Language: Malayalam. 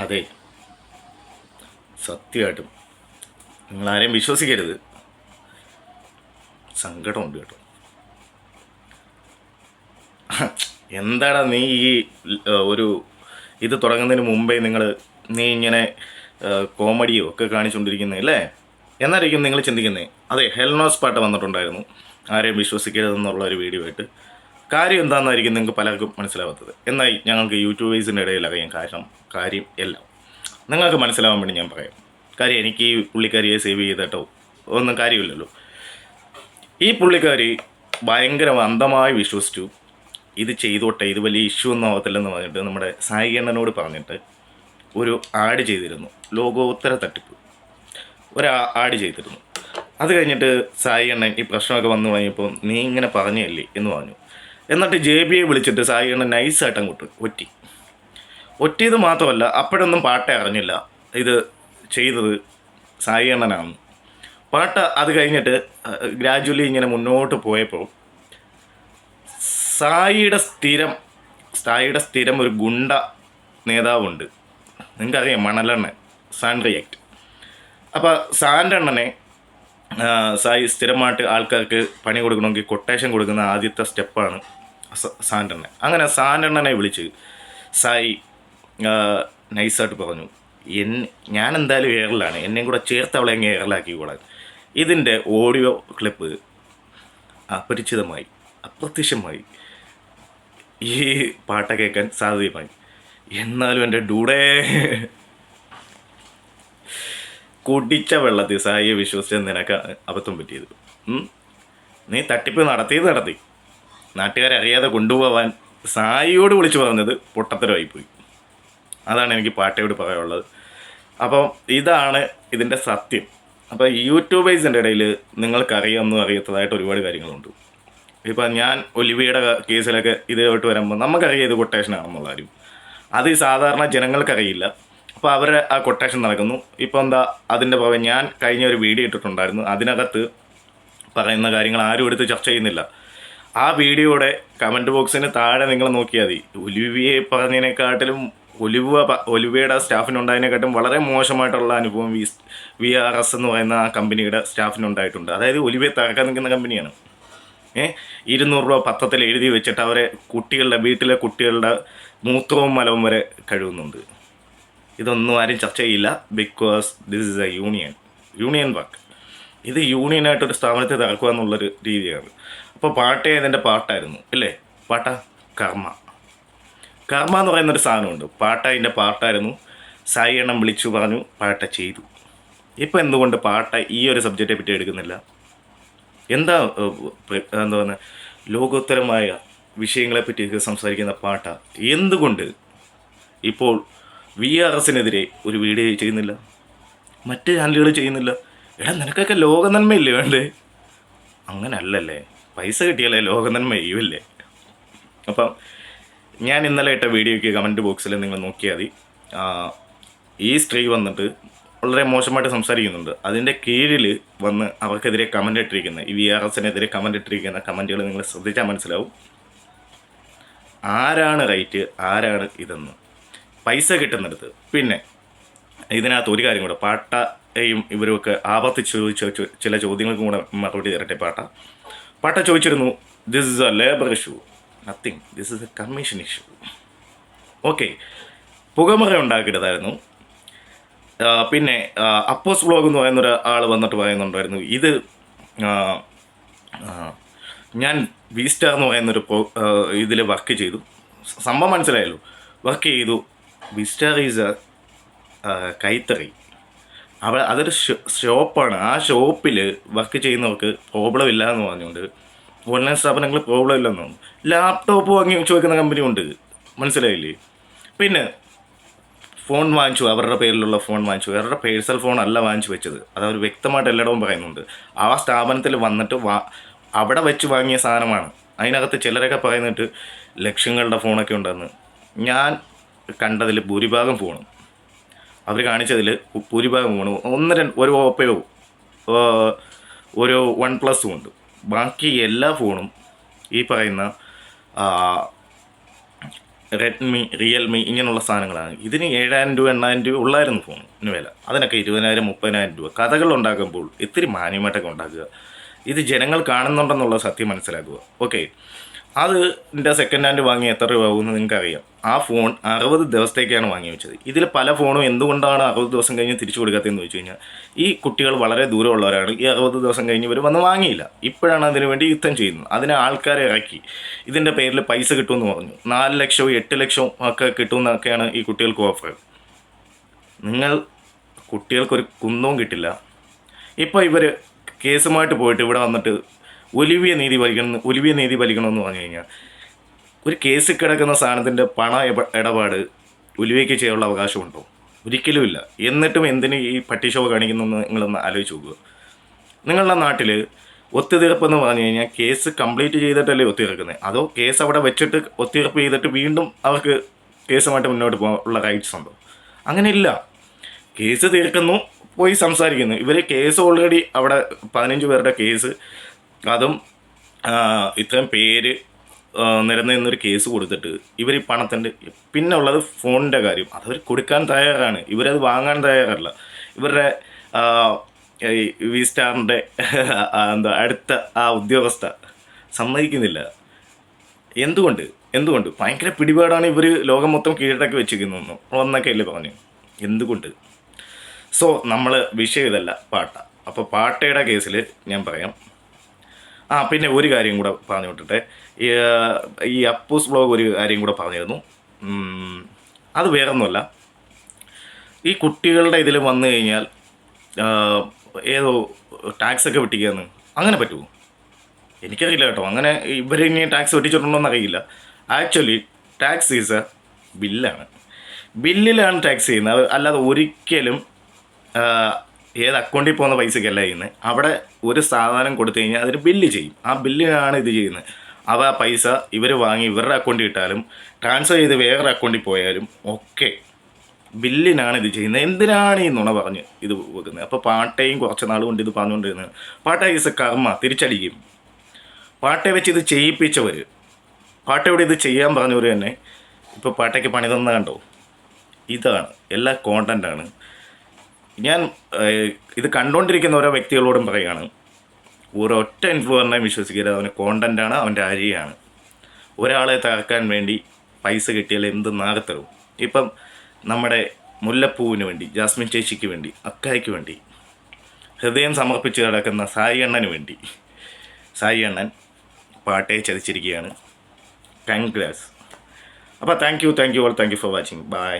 അതെ, സത്യമായിട്ടും നിങ്ങളാരെയും വിശ്വസിക്കരുത്. സങ്കടമുണ്ട് കേട്ടോ. എന്താടാ നീ ഈ ഒരു ഇത് തുടങ്ങുന്നതിന് മുമ്പേ നീ ഇങ്ങനെ കോമഡിയോ ഒക്കെ കാണിച്ചുകൊണ്ടിരിക്കുന്നത് അല്ലേ എന്നായിരിക്കും നിങ്ങൾ ചിന്തിക്കുന്നത്. അതെ, ഹെൽനോസ് പാട്ട് വന്നിട്ടുണ്ടായിരുന്നു, ആരെയും വിശ്വസിക്കരുതെന്നുള്ള ഒരു വീഡിയോ ആയിട്ട്. കാര്യം എന്താണെന്നായിരിക്കും നിങ്ങൾക്ക് പലർക്കും മനസ്സിലാവാത്തത്. എന്നാൽ ഞങ്ങൾക്ക് യൂട്യൂബേഴ്സിൻ്റെ ഇടയിൽ അറിയാം കാര്യം എല്ലാം. നിങ്ങൾക്ക് മനസ്സിലാവാൻ വേണ്ടി ഞാൻ പറയാം. കാര്യം എനിക്ക് ഈ പുള്ളിക്കാരിയെ സേവ് ചെയ്തിട്ടോ ഒന്നും കാര്യമില്ലല്ലോ. ഈ പുള്ളിക്കാരി ഭയങ്കര അന്ധമായി വിശ്വസിച്ചു. ഇത് ചെയ്തോട്ടെ, ഇത് വലിയ ഇഷ്യൂ ഒന്നും ആവത്തില്ലെന്ന് പറഞ്ഞിട്ട് നമ്മുടെ സായി അണ്ണനോട് പറഞ്ഞിട്ട് ഒരു ആഡ് ചെയ്തിരുന്നു. ലോകോത്തര തട്ടിപ്പ് ഒരു ആഡ് ചെയ്തിരുന്നു. അത് കഴിഞ്ഞിട്ട് സായി അണ്ണൻ ഈ പ്രശ്നമൊക്കെ വന്നു കഴിഞ്ഞപ്പോൾ നീ ഇങ്ങനെ പറഞ്ഞല്ലേ എന്ന് പറഞ്ഞു. എന്നിട്ട് JBയെ വിളിച്ചിട്ട് സായി അണ്ണൻ നൈസായിട്ട് അങ്ങോട്ട് ഒറ്റിയത് മാത്രമല്ല, അപ്പോഴൊന്നും പാട്ടേ അറിഞ്ഞില്ല ഇത് ചെയ്തത് സായി അണ്ണനാണ്. പാട്ട് അത് കഴിഞ്ഞിട്ട് ഗ്രാജുവലി ഇങ്ങനെ മുന്നോട്ട് പോയപ്പോൾ സായിയുടെ സ്ഥിരം ഒരു ഗുണ്ട നേതാവുണ്ട്, നിങ്ങൾക്കറിയാം, മണലെണ്ണൻ, സാൻഡ് റിയാക്ട്. അപ്പോൾ സാൻഡണ്ണനെ സായി സ്ഥിരമായിട്ട് ആൾക്കാർക്ക് പണി കൊടുക്കണമെങ്കിൽ കൊട്ടേഷൻ കൊടുക്കുന്ന ആദ്യത്തെ സ്റ്റെപ്പാണ് സാൻഡണ്ണൻ. അങ്ങനെ സാൻഡണ്ണനെ വിളിച്ച് സായി നൈസായിട്ട് പറഞ്ഞു, ഞാൻ എന്തായാലും എയറിലാണ്, എന്നെയും കൂടെ ചേർത്ത് അവളെ അങ്ങ് എയറിലാക്കിക്കോളാൻ. ഇതിൻ്റെ ഓഡിയോ ക്ലിപ്പ് അപ്രത്യക്ഷമായി ഈ പാട്ട് കേൾക്കാൻ സാധ്യമായി. എന്നാലും എൻ്റെ ഡൂഡേ കുടിച്ച വെള്ളത്തിൽ സായിയെ വിശ്വസിച്ച് നിനക്ക് അബദ്ധം പറ്റിയത്. നീ തട്ടിപ്പ് നടത്തി നാട്ടുകാരറിയാതെ കൊണ്ടുപോകാൻ സായിയോട് വിളിച്ചു പറഞ്ഞത് പൊട്ടത്തരമായിപ്പോയി. അതാണ് എനിക്ക് പാട്ടയോട് പറയാനുള്ളത്. അപ്പം ഇതാണ് ഇതിൻ്റെ സത്യം. അപ്പോൾ യൂട്യൂബേഴ്സിൻ്റെ ഇടയിൽ നിങ്ങൾക്കറിയാമെന്നും അറിയാത്തതായിട്ട് ഒരുപാട് കാര്യങ്ങളുണ്ട്. ഇപ്പം ഞാൻ ഒലിവിയുടെ കേസിലൊക്കെ ഇതായിട്ട് വരുമ്പോൾ നമുക്കറിയാം ഇത് കൊട്ടേഷനാണെന്നുള്ള കാര്യം. അത് ഈ സാധാരണ ജനങ്ങൾക്കറിയില്ല. അപ്പോൾ അവരുടെ ആ കൊട്ടേഷൻ നടക്കുന്നു. ഇപ്പോൾ എന്താ അതിൻ്റെ പുറമെ ഞാൻ കഴിഞ്ഞ ഒരു വീഡിയോ ഇട്ടിട്ടുണ്ടായിരുന്നു. അതിനകത്ത് പറയുന്ന കാര്യങ്ങൾ ആരും എടുത്ത് ചർച്ച ചെയ്യുന്നില്ല. ആ വീഡിയോയുടെ കമൻറ്റ് ബോക്സിന് താഴെ നിങ്ങൾ നോക്കിയാൽ മതി. ഒലിവിയെ പറഞ്ഞതിനെക്കാട്ടിലും ഒലിവിയുടെ സ്റ്റാഫിനുണ്ടായതിനെക്കാട്ടും വളരെ മോശമായിട്ടുള്ള അനുഭവം VRS എന്ന് പറയുന്ന ആ കമ്പനിയുടെ സ്റ്റാഫിനുണ്ടായിട്ടുണ്ട്. അതായത് ഒലിവിയെ തകർക്കാൻ നിൽക്കുന്ന കമ്പനിയാണ്. 200 രൂപ പത്രത്തിൽ എഴുതി വെച്ചിട്ട് അവരെ വീട്ടിലെ കുട്ടികളുടെ മൂത്രവും മലവും വരെ കഴുകുന്നുണ്ട്. ഇതൊന്നും ആരും ചർച്ച ചെയ്യില്ല. Because this is A union work. ഇത് യൂണിയനായിട്ടൊരു സ്ഥാപനത്തെ തകർക്കുക എന്നുള്ളൊരു രീതിയാണ്. അപ്പോൾ പാട്ടേ ഇതിൻ്റെ പാട്ടായിരുന്നു അല്ലേ? കർമ്മ എന്ന് പറയുന്നൊരു സാധനമുണ്ട്. പാട്ട അതിൻ്റെ പാട്ടായിരുന്നു. സായി എണ്ണം വിളിച്ചു പറഞ്ഞു, പാട്ട ചെയ്തു. ഇപ്പം എന്തുകൊണ്ട് പാട്ട ഈ ഒരു സബ്ജക്റ്റെ പറ്റി എടുക്കുന്നില്ല? എന്താ പറയുക, ലോകോത്തരമായ വിഷയങ്ങളെപ്പറ്റി സംസാരിക്കുന്ന പാട്ട എന്തുകൊണ്ട് ഇപ്പോൾ VRSനെതിരെ ഒരു വീഡിയോ ചെയ്യുന്നില്ല? മറ്റ് ചാനലുകൾ ചെയ്യുന്നില്ല? എടാ, നിനക്കൊക്കെ ലോക നന്മയില്ലേ വേണ്ടേ? അങ്ങനെ അല്ലല്ലേ, പൈസ കിട്ടിയാലേ ലോക നന്മ ചെയ്യുമല്ലേ? അപ്പം ഞാൻ ഇന്നലെ ഇട്ട വീഡിയോയ്ക്ക് കമൻറ്റ് ബോക്സിൽ നിങ്ങൾ നോക്കിയാൽ മതി. ഈ സ്ത്രീ വന്നിട്ട് വളരെ മോശമായിട്ട് സംസാരിക്കുന്നുണ്ട്. അതിൻ്റെ കീഴിൽ വന്ന് അവർക്കെതിരെ കമൻ്റ് ഇട്ടിരിക്കുന്ന ഈ VRSനെതിരെ കമൻ്റ് ഇട്ടിരിക്കുന്ന കമൻറ്റുകൾ നിങ്ങൾ ശ്രദ്ധിച്ചാൽ മനസ്സിലാവും ആരാണ് റൈറ്റ്, ആരാണ് ഇതെന്ന്. പൈസ കിട്ടുന്നിടത്ത്. പിന്നെ ഇതിനകത്ത് ഒരു കാര്യം കൂടെ, പാട്ടയും ഇവരുമൊക്കെ ആവർത്തിച്ച് ചോദിച്ച ചില ചോദ്യങ്ങൾക്കും കൂടെ മറുപടി തരട്ടെ. പാട്ട ചോദിച്ചിരുന്നു, this is a labour issue, nothing, this is a commission issue. Okay, പുകമറ ഉണ്ടാക്കിയിട്ടതായിരുന്നു. പിന്നെ അപ്പോസ് വ്ളോഗ് എന്ന് പറയുന്നൊരു ആൾ വന്നിട്ട് പറയുന്നുണ്ടായിരുന്നു, ഇത് ഞാൻ V-Star എന്ന് പറയുന്നൊരു ഇതിൽ വർക്ക് ചെയ്തു. സംഭവം മനസ്സിലായല്ലോ, വർക്ക് ചെയ്തു. V-Star ഈസ് കൈത്തറി, അതൊരു ഷോപ്പാണ്. ആ ഷോപ്പിൽ വർക്ക് ചെയ്യുന്നവർക്ക് പ്രോബ്ലം ഇല്ല എന്ന് പറഞ്ഞുകൊണ്ട് ഓൺലൈൻ സ്ഥാപനങ്ങൾ പ്രോബ്ലം ഇല്ലെന്ന് തോന്നുന്നു. ലാപ്ടോപ്പ് വാങ്ങി വെച്ച് വെക്കുന്ന കമ്പനി ഉണ്ട്, മനസ്സിലായില്ലേ? പിന്നെ ഫോൺ വാങ്ങിച്ചു, അവരുടെ പേരിലുള്ള ഫോൺ വാങ്ങിച്ചു, അവരുടെ പേഴ്സണൽ ഫോൺ അല്ല വാങ്ങിച്ചു വെച്ചത്. അതവർ വ്യക്തമായിട്ട് എല്ലായിടവും പറയുന്നുണ്ട്. ആ സ്ഥാപനത്തിൽ വന്നിട്ട് അവിടെ വെച്ച് വാങ്ങിയ സാധനമാണ്. അതിനകത്ത് ചിലരൊക്കെ പറയുന്നിട്ട് ലക്ഷങ്ങളുടെ ഫോണൊക്കെ ഉണ്ടെന്ന്. ഞാൻ കണ്ടതിൽ ഭൂരിഭാഗം ഫോണും അവർ കാണിച്ചതിൽ ഭൂരിഭാഗം ഫോണും ഒരു ഓപ്പയോ ഒരു OnePlus ഉണ്ട്. ബാക്കി എല്ലാ ഫോണും ഈ പറയുന്ന റെഡ്മി, റിയൽമി ഇങ്ങനെയുള്ള സാധനങ്ങളാണ്. ഇതിന് 7,000 രൂപ 8,000 രൂപ ഉള്ളായിരുന്നു ഫോണിന് വില. അതിനൊക്കെ 20,000 30,000 രൂപ. കഥകൾ ഉണ്ടാക്കുമ്പോൾ ഇത്തിരി മാന്യമായിട്ടൊക്കെ ഉണ്ടാക്കുക. ഇത് ജനങ്ങൾ കാണുന്നുണ്ടെന്നുള്ള സത്യം മനസ്സിലാക്കുക. ഓക്കെ, അതിൻ്റെ സെക്കൻഡ് ഹാൻഡ് വാങ്ങി എത്ര രൂപ ആകുമെന്ന് നിങ്ങൾക്കറിയാം. ആ ഫോൺ 60 ദിവസത്തേക്കാണ് വാങ്ങി വെച്ചത്. ഇതിൽ പല ഫോണും എന്തുകൊണ്ടാണ് 60 ദിവസം കഴിഞ്ഞ് തിരിച്ചു കൊടുക്കാത്തതെന്ന് ചോദിച്ചു കഴിഞ്ഞാൽ, ഈ കുട്ടികൾ വളരെ ദൂരമുള്ളവരാണ്. ഈ 60 ദിവസം കഴിഞ്ഞ് ഇവർ വന്ന് വാങ്ങിയില്ല. ഇപ്പോഴാണ് അതിനു വേണ്ടി യുദ്ധം ചെയ്യുന്നത്. അതിന് ആൾക്കാരെ ഇറക്കി ഇതിൻ്റെ പേരിൽ പൈസ കിട്ടുമെന്ന് പറഞ്ഞു. 4 ലക്ഷവും 8 ലക്ഷവും ഒക്കെ കിട്ടുമെന്നൊക്കെയാണ് ഈ കുട്ടികൾക്ക് ഓഫർ. നിങ്ങൾ കുട്ടികൾക്കൊരു കുന്തവും കിട്ടില്ല. ഇപ്പോൾ ഇവർ കേസുമായിട്ട് പോയിട്ട് ഇവിടെ വന്നിട്ട് ഒലിവിയ നീതി വലിക്കണമെന്ന് പറഞ്ഞു കഴിഞ്ഞാൽ, ഒരു കേസിൽ കിടക്കുന്ന സാധനത്തിൻ്റെ പണ ഇടപാട് ഒലിവയ്ക്ക് ചെയ്യാനുള്ള അവകാശമുണ്ടോ? ഒരിക്കലുമില്ല. എന്നിട്ടും എന്തിന് ഈ പട്ടിഷോ കാണിക്കുന്നതെന്ന് നിങ്ങളൊന്ന് ആലോചിച്ച് നോക്കുക. നിങ്ങളുടെ നാട്ടിൽ ഒത്തുതീർപ്പെന്ന് പറഞ്ഞു കഴിഞ്ഞാൽ കേസ് കംപ്ലീറ്റ് ചെയ്തിട്ടല്ലേ ഒത്തുതീർക്കുന്നത്? അതോ കേസ് അവിടെ വെച്ചിട്ട് ഒത്തുതീർപ്പ് ചെയ്തിട്ട് വീണ്ടും അവർക്ക് കേസുമായിട്ട് മുന്നോട്ട് പോകാനുള്ള റൈറ്റ്സ് ഉണ്ടോ? അങ്ങനെയില്ല. കേസ് തീർക്കുന്നു, പോയി സംസാരിക്കുന്നു. ഇവർ കേസ് ഓൾറെഡി അവിടെ 15 പേരുടെ കേസ്, അതും ഇത്രയും പേര് നിരന്നൊരു കേസ് കൊടുത്തിട്ട് ഇവർ ഈ പണത്തിൻ്റെ, പിന്നെ ഉള്ളത് ഫോണിൻ്റെ കാര്യം. അതവർ കൊടുക്കാൻ തയ്യാറാണ്, ഇവരത് വാങ്ങാൻ തയ്യാറല്ല. ഇവരുടെ വി സ്റ്റാറിൻ്റെ അടുത്ത ആ ഉദ്യോഗസ്ഥ സമ്മതിക്കുന്നില്ല. എന്തുകൊണ്ട് ഭയങ്കര പിടിപാടാണ്. ഇവർ ലോകം മൊത്തം കീഴടക്കി വെച്ചിരിക്കുന്നു എന്നൊക്കെ അല്ലേ പറഞ്ഞു. എന്തുകൊണ്ട്? സോ നമ്മൾ വിഷയം ഇതല്ല, പാട്ട. അപ്പോൾ പാട്ടയുടെ കേസിൽ ഞാൻ പറയാം. പിന്നെ ഒരു കാര്യം കൂടെ പറഞ്ഞു വിട്ടിട്ടെ. ഈ അപ്പൂസ് ബ്ലോഗ് ഒരു കാര്യം കൂടെ പറഞ്ഞിരുന്നു. അത് വേറൊന്നുമല്ല, ഈ കുട്ടികളുടെ ഇതിൽ വന്നു കഴിഞ്ഞാൽ ഏതോ ടാക്സൊക്കെ വെട്ടിക്കാന്ന്, അങ്ങനെ പറ്റുമോ? എനിക്കറിയില്ല കേട്ടോ. അങ്ങനെ ഇവരിനി ടാക്സ് വെട്ടിച്ചിട്ടുണ്ടോയെന്ന് അറിയില്ല. ആക്ച്വലി ടാക്സ് ഈസ് എ ബില്ലാണ്. ബില്ലിലാണ് ടാക്സ് ചെയ്യുന്നത്. അല്ലാതെ ഒരിക്കലും ഏത് അക്കൗണ്ടിൽ പോകുന്ന പൈസയ്ക്കല്ല ചെയ്യുന്നത്. അവിടെ ഒരു സാധനം കൊടുത്തു കഴിഞ്ഞാൽ അതിന് ബില്ല് ചെയ്യും. ആ ബില്ലിനാണ് ഇത് ചെയ്യുന്നത്. ആ പൈസ ഇവർ വാങ്ങി ഇവരുടെ അക്കൗണ്ടിൽ ഇട്ടാലും ട്രാൻസ്ഫർ ചെയ്ത് വേറൊരു അക്കൗണ്ടിൽ പോയാലും ഒക്കെ ബില്ലിനാണ് ഇത് ചെയ്യുന്നത്. എന്തിനാണ് ഈ നുണ പറഞ്ഞ് ഇത് വെക്കുന്നത്? അപ്പോൾ പാട്ടയും കുറച്ച് നാൾ കൊണ്ട് ഇത് പറഞ്ഞുകൊണ്ടിരുന്നത്. പാട്ട ഈസ് കർമ്മ, തിരിച്ചടിക്കും. പാട്ടയെ വെച്ച് ഇത് ചെയ്യിപ്പിച്ചവർ, പാട്ടയോട് ഇത് ചെയ്യാൻ പറഞ്ഞവർ തന്നെ ഇപ്പോൾ പാട്ടയ്ക്ക് പണി തന്ന കണ്ടോ? ഇതാണ് എല്ലാ കോണ്ടൻ്റാണ്. ഞാൻ ഇത് കണ്ടുകൊണ്ടിരിക്കുന്ന ഓരോ വ്യക്തികളോടും പറയുകയാണ്, ഒരൊറ്റ ഇൻഫ്ലുവറിനെ വിശ്വസിക്കരുത്. അവന് കോണ്ടൻ്റാണ്, അവൻ്റെ അരിയാണ്. ഒരാളെ തകർക്കാൻ വേണ്ടി പൈസ കിട്ടിയാൽ എന്ത് നാഗത്തരവും. ഇപ്പം നമ്മുടെ മുല്ലപ്പൂവിന് വേണ്ടി, ജാസ്മിൻ ചേച്ചിക്ക് വേണ്ടി, അക്കായ്ക്ക് വേണ്ടി ഹൃദയം സമർപ്പിച്ച് കിടക്കുന്ന സായി അണ്ണന് വേണ്ടി സായി അണ്ണൻ പാട്ടയെ ചതിച്ചിരിക്കുകയാണ്. കൺഗ്രാറ്റ്സ്. അപ്പോൾ thank you all, thank you for watching. By.